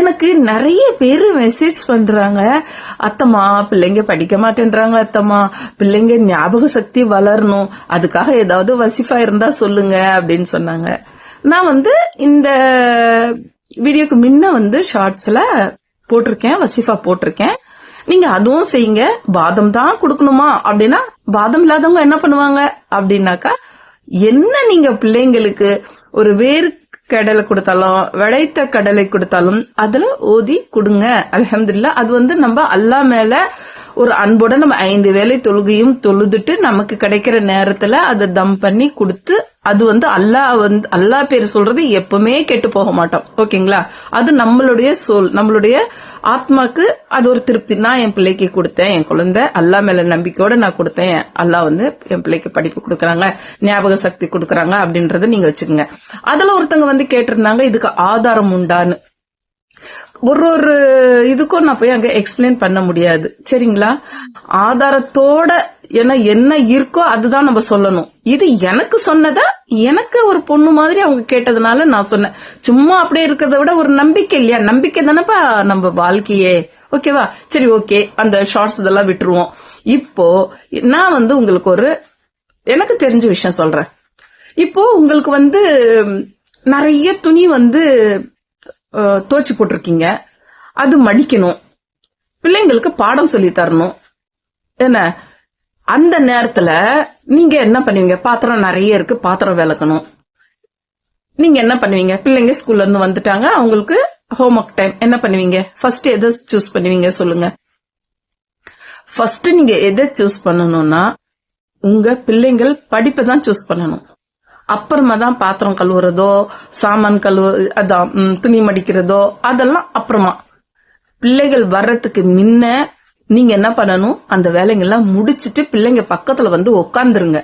எனக்கு நிறைய பேரு மெசேஜ் பண்றாங்க, அத்தம்மா பிள்ளைங்க படிக்க மாட்டேன்றாங்க, அத்தம்மா பிள்ளைங்க ஞாபக சக்தி வளரணும், அதுக்காக ஏதாவது வசிஃபா இருந்தா சொல்லுங்க அப்படின்னு சொன்னாங்க. நான் இந்த வீடியோக்கு முன்ன ஷார்ட்ஸ்ல போட்டிருக்கேன், வசிஃபா போட்டிருக்கேன். நீங்க அதுவும் செய்யுங்க. பாதம் தான் கொடுக்கணுமா அப்படின்னா, பாதம் இல்லாதவங்க என்ன பண்ணுவாங்க அப்படின்னாக்கா, என்ன நீங்க பிள்ளைங்களுக்கு ஒரு வேறு கடலை கொடுத்தாலும் விளைத்த கடலை கொடுத்தாலும் அதுல ஓதி கொடுங்க. அல்ஹம்துலில்லாஹ். அது நம்ம அல்லாஹ் மேல ஒரு அன்போட நம்ம 5 வேளை தொழுகையும் தொழுதுட்டு நமக்கு கிடைக்கிற நேரத்துல அதை தம் பண்ணி கொடுத்து, அது அல்லாஹ் பேர் சொல்றது எப்பவுமே கெட்டு போக மாட்டோம். ஓகேங்களா? அது நம்மளுடைய சோல், நம்மளுடைய ஆத்மாக்கு அது ஒரு திருப்தி. நான் என் பிள்ளைக்கு கொடுத்தேன், என் குழந்தை அல்லாஹ் மேல நம்பிக்கையோட நான் கொடுத்தேன், அல்லாஹ் என் பிள்ளைக்கு படிப்பு கொடுக்கறாங்க, ஞாபக சக்தி கொடுக்கறாங்க அப்படின்றத நீங்க வச்சுக்கோங்க. அதுல ஒருத்தவங்க கேட்டிருந்தாங்க, இதுக்கு ஆதாரம் உண்டான்னு. ஒரு இதுக்கும் நான் போய் அங்க எக்ஸ்பிளைன் பண்ண முடியாது. சரிங்களா? ஆதாரத்தோட என்ன இருக்கோ அதுதான் நம்ம சொல்லணும். இது எனக்கு சொன்னதா, எனக்கு ஒரு பொண்ணு மாதிரி அவங்க கேட்டதுனால நான் சொன்னேன். சும்மா அப்படியே இருக்கிறத விட ஒரு நம்பிக்கை இல்லையா? நம்பிக்கை தானப்பா நம்ம வாழ்க்கையே. ஓகேவா? சரி, ஓகே, அந்த ஷார்ட்ஸ் இதெல்லாம் விட்டுருவோம். இப்போ நான் உங்களுக்கு எனக்கு தெரிஞ்ச விஷயம் சொல்றேன். இப்போ உங்களுக்கு நிறைய துணி துவைச்சு போட்டிருக்கீங்க, அது மடிக்கணும், பிள்ளைங்களுக்கு பாடம் சொல்லி தரணும். என்ன அந்த நேரத்துல நீங்க என்ன பண்ணுவீங்க? பாத்திரம் நிறைய இருக்கு, பாத்திரம் விளக்கணும். நீங்க என்ன பண்ணுவீங்க? பிள்ளைங்க ஸ்கூல்ல இருந்து வந்துட்டாங்க, அவங்களுக்கு ஹோம்ஒர்க் டைம். என்ன பண்ணுவீங்க? ஃபர்ஸ்ட் எதை சூஸ் பண்ணுவீங்க சொல்லுங்க? ஃபர்ஸ்ட் நீங்க எதை சூஸ் பண்ணணும்னா, உங்க பிள்ளைங்கள் படிப்பை தான் சூஸ் பண்ணணும். அப்புறமா தான் பாத்திரம் கழுவுறதோ, சாமான் அதான் துணி மடிக்கிறதோ, அதெல்லாம் அப்புறமா. பிள்ளைகள் வர்றதுக்கு முன்ன நீங்க என்ன பண்ணணும்? அந்த வேலைங்கெல்லாம் முடிச்சிட்டு பிள்ளைங்க பக்கத்துல உட்காந்துருங்க.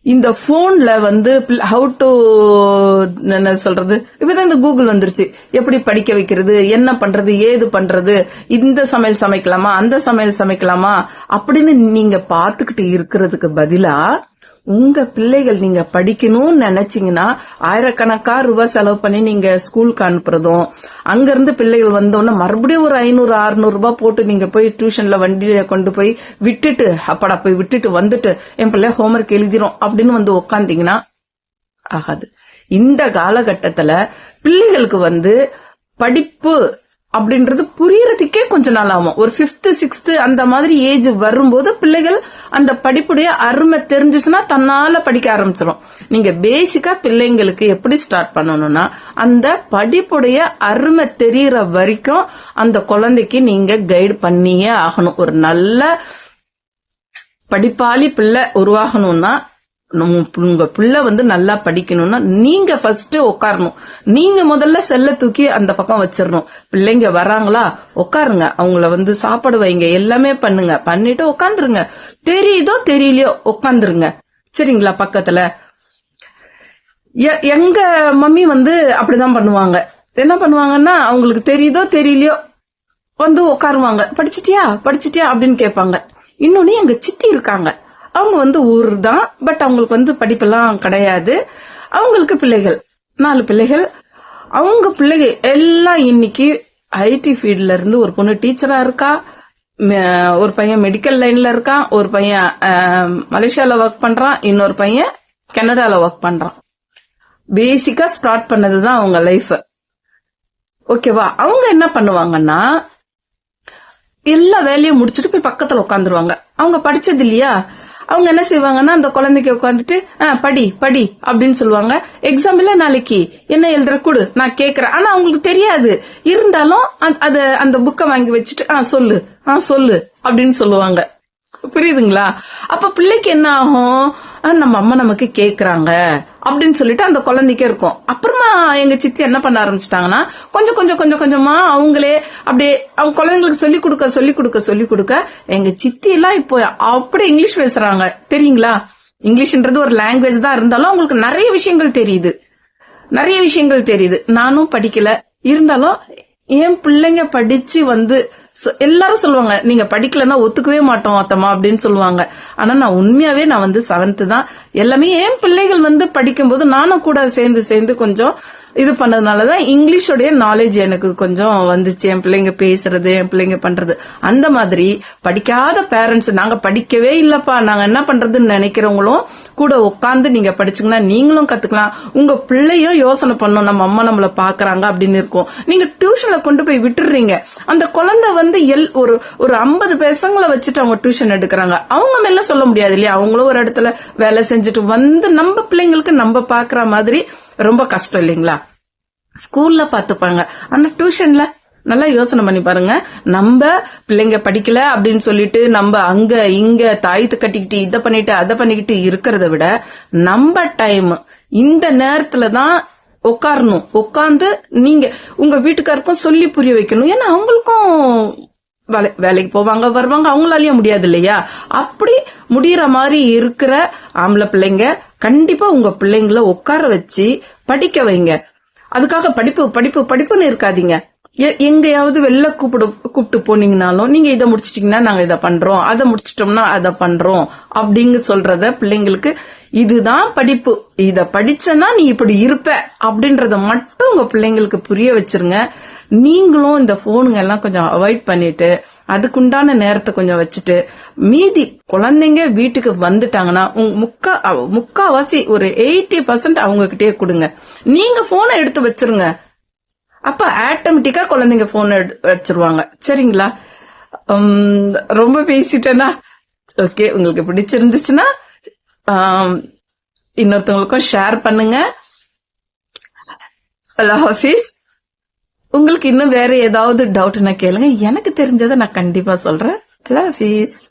இந்த போன்ல ஹவு டு என்ன சொல்றது, இப்பதான் இந்த கூகுள் வந்துருச்சு, எப்படி படிக்க வைக்கிறது, என்ன பண்றது, ஏது பண்றது, இந்த சமையல் சமைக்கலாமா, அந்த சமையல் சமைக்கலாமா அப்படின்னு நீங்க பாத்துக்கிட்டு இருக்கிறதுக்கு பதிலா, உங்க பிள்ளைகள் நீங்க படிக்கணும்னு நினைச்சீங்கன்னா ஆயிரக்கணக்கா ரூபாய் செலவு பண்ணி நீங்க ஸ்கூலுக்கு அனுப்புறதும், அங்க இருந்து பிள்ளைகள் வந்தோன்னா மறுபடியும் ஒரு 500-600 ரூபாய் போட்டு நீங்க போய் டியூஷன்ல வண்டியில கொண்டு போய் விட்டுட்டு, அப்படா போய் விட்டுட்டு வந்துட்டு என் பிள்ளை ஹோம்ஒர்க் எழுதிரும் அப்படின்னு உட்காந்தீங்கன்னா ஆகாது. இந்த காலகட்டத்துல பிள்ளைகளுக்கு படிப்பு அப்படின்றது புரியறதுக்கே கொஞ்ச நாள் ஆகும். ஒரு 5th 6th அந்த மாதிரி ஏஜ் வரும்போது பிள்ளைகள் அந்த படிப்புடைய அருமை தெரிஞ்சுச்சுன்னா தன்னால படிக்க ஆரம்பிச்சிடும். நீங்க பேசிக்கா பிள்ளைங்களுக்கு எப்படி ஸ்டார்ட் பண்ணணும்னா, அந்த படிப்புடைய அருமை தெரியற வரைக்கும் அந்த குழந்தைக்கு நீங்க கைடு பண்ணியே ஆகணும். ஒரு நல்ல படிப்பாளி பிள்ளை உருவாகணும்னா, உங்க பிள்ளை நல்லா படிக்கணும்னா நீங்க ஃபர்ஸ்ட் உட்காரணும். நீங்க முதல்ல செல்ல தூக்கி அந்த பக்கம் வச்சிடணும். பிள்ளைங்க வராங்களா, உட்காருங்க, அவங்கள சாப்பாடு வைங்க, எல்லாமே பண்ணுங்க, பண்ணிட்டு உட்காந்துருங்க. தெரியுதோ தெரியலையோ உட்காந்துருங்க. சரிங்களா? பக்கத்துல எங்க மம்மி அப்படிதான் பண்ணுவாங்க. என்ன பண்ணுவாங்கன்னா, அவங்களுக்கு தெரியுதோ தெரியலையோ உட்காருவாங்க. படிச்சிட்டியா அப்படின்னு கேட்பாங்க. இன்னொன்னு எங்க சித்தி இருக்காங்க, அவங்க ஊர் தான், பட் அவங்களுக்கு படிப்பெல்லாம் கிடையாது. அவங்களுக்கு பிள்ளைகள் 4 பிள்ளைகள். அவங்க பிள்ளைகள் எல்லாம் இன்னைக்கு ஐடி ஃபீல்ட்ல இருந்து, ஒரு பொண்ணு டீச்சரா இருக்கா, ஒரு பையன் மெடிக்கல் லைன்ல இருக்கான், ஒரு பையன் மலேசியால ஒர்க் பண்றான், இன்னொரு பையன் கனடால ஒர்க் பண்றான். பேசிக்கா ஸ்டார்ட் பண்ணதுதான் அவங்க லைஃப். ஓகேவா? அவங்க என்ன பண்ணுவாங்கன்னா, எல்லா வேலையும் முடிச்சுட்டு போய் பக்கத்துல உட்காந்துருவாங்க. அவங்க படிச்சது இல்லையா, அவங்க என்ன செய்வாங்கன்னா, அந்த குழந்தைக்கு உட்காந்துட்டு படி படி அப்படின்னு சொல்லுவாங்க. எக்ஸாம்பிள் நாளைக்கு என்ன எழுதுற கூடு, நான் கேக்குறேன். ஆனா அவங்களுக்கு தெரியாது. இருந்தாலும் அந்த புக்கை வாங்கி வச்சுட்டு சொல்லு சொல்லு அப்படின்னு சொல்லுவாங்க. புரியுதுங்களா? அப்ப பிள்ளைக்கு என்ன ஆகும், நம்ம அம்மா நமக்கு கேக்குறாங்க அப்படின்னு சொல்லிட்டு அந்த குழந்தைக்கே இருக்கும். அப்புறமா எங்க சித்தி என்ன பண்ண ஆரம்பிச்சிட்டாங்கன்னா, கொஞ்சம் கொஞ்சமா அவங்களே அப்படியே அவங்க குழந்தைங்களுக்கு சொல்லி கொடுக்க எங்க சித்தி எல்லாம் இப்போ அப்படியே இங்கிலீஷ் பேசுறாங்க. தெரியுங்களா? இங்கிலீஷ்ன்றது ஒரு லாங்குவேஜ் தான், இருந்தாலும் அவங்களுக்கு நிறைய விஷயங்கள் தெரியுது. நானும் படிக்கல, இருந்தாலும் என் பிள்ளைங்க படிச்சு எல்லாரும் சொல்லுவாங்க, நீங்க படிக்கலன்னா ஒத்துக்கவே மாட்டோம் அத்தம்மா அப்படின்னு சொல்லுவாங்க. ஆனா நான் உண்மையாவே நான் 7th தான். எல்லாமே என் பிள்ளைகள் படிக்கும் போது நானும் கூட சேர்ந்து கொஞ்சம் இது பண்ணதுனாலதான் இங்கிலீஷோடைய நாலேஜ் எனக்கு கொஞ்சம் வந்துச்சு. என் பிள்ளைங்க பேசுறது, என் பிள்ளைங்க பண்றது. அந்த மாதிரி படிக்காத பேரண்ட்ஸ், நாங்க படிக்கவே இல்லப்பா, நாங்க என்ன பண்றதுன்னு நினைக்கிறவங்களும் கூட உட்காந்து நீங்க படிச்சீங்கன்னா நீங்களும் கத்துக்கலாம். உங்க பிள்ளையும் யோசனை பண்ணும், நம்ம அம்மா நம்மள பாக்குறாங்க அப்படின்னு இருக்கும். நீங்க டியூஷன்ல கொண்டு போய் விட்டுடுறீங்க. அந்த குழந்தை வந்து ஒரு 50 பசங்களை வச்சுட்டு அவங்க டியூஷன் எடுக்கிறாங்க. அவங்க மேல சொல்ல முடியாது இல்லையா? அவங்களும் ஒரு இடத்துல வேலை செஞ்சுட்டு வந்து நம்ம பிள்ளைங்களுக்கு நம்ம பாக்குற மாதிரி ரொம்ப கஷ்டம் இல்லைங்களா? ஸ்கூல்ல பாத்துப்பாங்க, ஆனா டியூஷன்ல நல்லா யோசனை பண்ணி பாருங்க. நம்ம பிள்ளைங்க படிக்கல அப்படின்னு சொல்லிட்டு நம்ம அங்க இங்க தாயத்து கட்டிக்கிட்டு இதை பண்ணிட்டு அதை பண்ணிக்கிட்டு இருக்கிறத விட நம்ம டைம் இந்த நேரத்துலதான் உட்காரணும். உட்கார்ந்து நீங்க உங்க வீட்டுக்காருக்கும் சொல்லி புரிய வைக்கணும். ஏன்னா அவங்களுக்கும் வேலைக்கு போவாங்க வருவாங்க, அவங்களாலயும் முடியாது இல்லையா? அப்படி முடியற மாதிரி இருக்கிற ஆம்பளை பிள்ளைங்க கண்டிப்பா உங்க பிள்ளைங்கள உட்கார வச்சு படிக்க வைங்க. அதுக்காக படிப்பு படிப்பு படிப்புன்னு இருக்காதீங்க. எங்கேயாவது வெளில கூப்பிட்டு போனீங்கனாலும் நீங்க இதை முடிச்சிட்டீங்கன்னா நாங்க இதை பண்றோம், அதை முடிச்சிட்டோம்னா அதை பண்றோம் அப்படிங்க சொல்றத பிள்ளைங்களுக்கு இதுதான் படிப்பு, இத படிச்சனா நீ இப்படி இருப்ப அப்படின்றத மட்டும் உங்க பிள்ளைங்களுக்கு புரிய வச்சிருங்க. நீங்களும் இந்த போனுங்க எல்லாம் கொஞ்சம் அவாய்ட் பண்ணிட்டு அதுக்குண்டான நேரத்தை கொஞ்சம் வச்சுட்டு மீதி குழந்தைங்க வீட்டுக்கு வந்துட்டாங்கன்னா முக்காவாசி ஒரு 80% அவங்க கிட்டே கொடுங்க. நீங்க போனை எடுத்து வச்சிருங்க. அப்ப ஆட்டோமேட்டிக்கா குழந்தைங்க போன் வச்சிருவாங்க. சரிங்களா? ரொம்ப பேசிட்டேன்னா ஓகே. உங்களுக்கு பிடிச்சிருந்துச்சுன்னா இன்னொருத்தவங்களுக்கும் ஷேர் பண்ணுங்க. அல்லாஹ் ஹாஃபிஸ். உங்களுக்கு இன்னும் வேற ஏதாவது டவுட்னா கேளுங்க, எனக்கு தெரிஞ்சதை நான் கண்டிப்பா சொல்றேன். அல்லாஹ் ஹாஃபிஸ்.